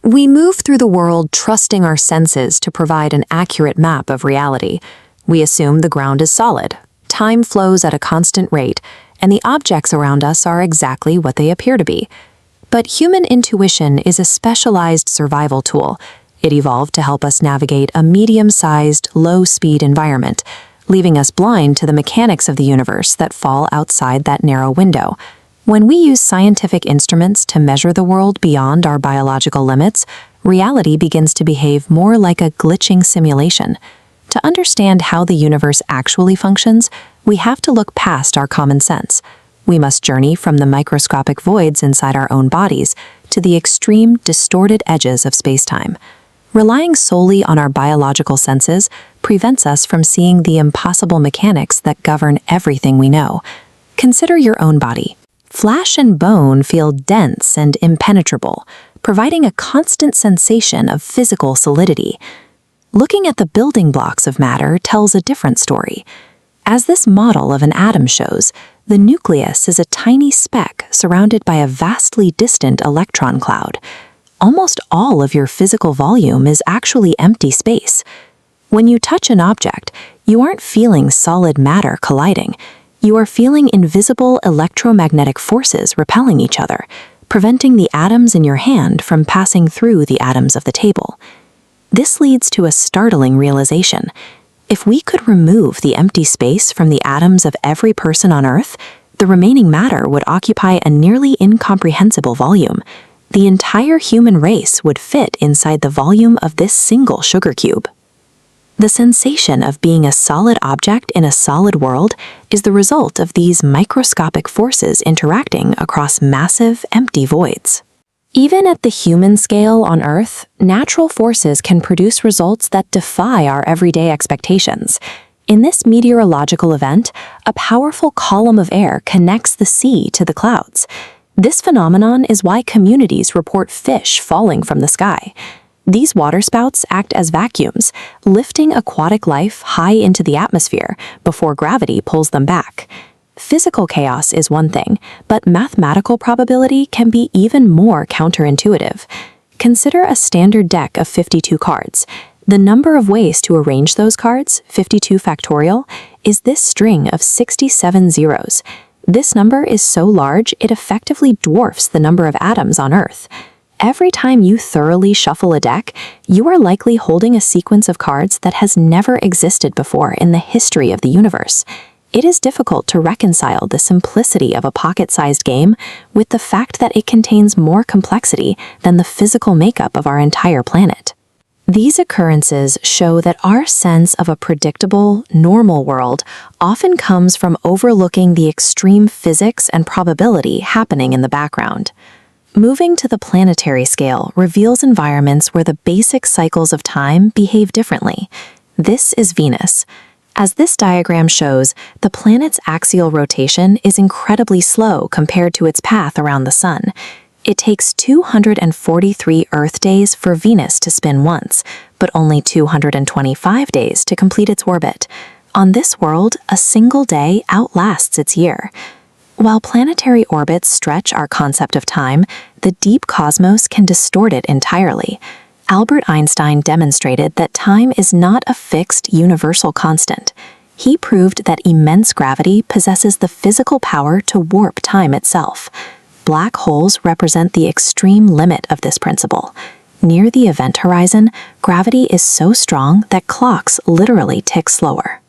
We move through the world trusting our senses to provide an accurate map of reality. We assume the ground is solid, time flows at a constant rate, and the objects around us are exactly what they appear to be. But human intuition is a specialized survival tool. It evolved to help us navigate a medium-sized, low-speed environment, leaving us blind to the mechanics of the universe that fall outside that narrow window. When we use scientific instruments to measure the world beyond our biological limits, reality begins to behave more like a glitching simulation. To understand how the universe actually functions, we have to look past our common sense. We must journey from the microscopic voids inside our own bodies to the extreme, distorted edges of space-time. Relying solely on our biological senses prevents us from seeing the impossible mechanics that govern everything we know. Consider your own body. Flesh and bone feel dense and impenetrable, providing a constant sensation of physical solidity. Looking at the building blocks of matter tells a different story. As this model of an atom shows, the nucleus is a tiny speck surrounded by a vastly distant electron cloud. Almost all of your physical volume is actually empty space. When you touch an object, you aren't feeling solid matter colliding. You are feeling invisible electromagnetic forces repelling each other, preventing the atoms in your hand from passing through the atoms of the table. This leads to a startling realization. If we could remove the empty space from the atoms of every person on Earth, the remaining matter would occupy a nearly incomprehensible volume. The entire human race would fit inside the volume of this single sugar cube. The sensation of being a solid object in a solid world is the result of these microscopic forces interacting across massive, empty voids. Even at the human scale on Earth, natural forces can produce results that defy our everyday expectations. In this meteorological event, a powerful column of air connects the sea to the clouds. This phenomenon is why communities report fish falling from the sky. These waterspouts act as vacuums, lifting aquatic life high into the atmosphere before gravity pulls them back. Physical chaos is one thing, but mathematical probability can be even more counterintuitive. Consider a standard deck of 52 cards. The number of ways to arrange those cards, 52 factorial, is this string of 67 zeros. This number is so large it effectively dwarfs the number of atoms on Earth. Every time you thoroughly shuffle a deck, you are likely holding a sequence of cards that has never existed before in the history of the universe. It is difficult to reconcile the simplicity of a pocket-sized game with the fact that it contains more complexity than the physical makeup of our entire planet. These occurrences show that our sense of a predictable, normal world often comes from overlooking the extreme physics and probability happening in the background. Moving to the planetary scale reveals environments where the basic cycles of time behave differently. This is Venus. As this diagram shows, the planet's axial rotation is incredibly slow compared to its path around the Sun. It takes 243 Earth days for Venus to spin once, but only 225 days to complete its orbit. On this world, a single day outlasts its year. While planetary orbits stretch our concept of time, the deep cosmos can distort it entirely. Albert Einstein demonstrated that time is not a fixed, universal constant. He proved that immense gravity possesses the physical power to warp time itself. Black holes represent the extreme limit of this principle. Near the event horizon, gravity is so strong that clocks literally tick slower.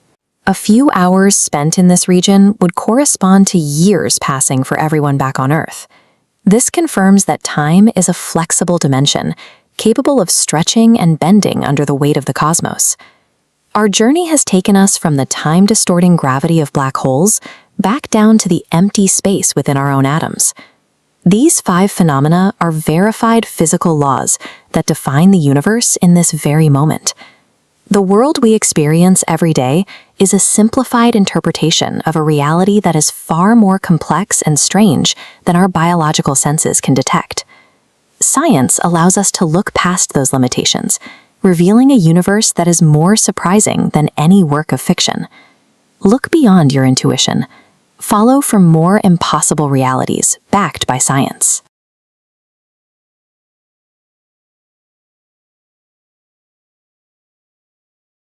A few hours spent in this region would correspond to years passing for everyone back on Earth. This confirms that time is a flexible dimension, capable of stretching and bending under the weight of the cosmos. Our journey has taken us from the time-distorting gravity of black holes back down to the empty space within our own atoms. These 5 phenomena are verified physical laws that define the universe in this very moment. The world we experience every day is a simplified interpretation of a reality that is far more complex and strange than our biological senses can detect. Science allows us to look past those limitations, revealing a universe that is more surprising than any work of fiction. Look beyond your intuition. Follow for more impossible realities backed by science.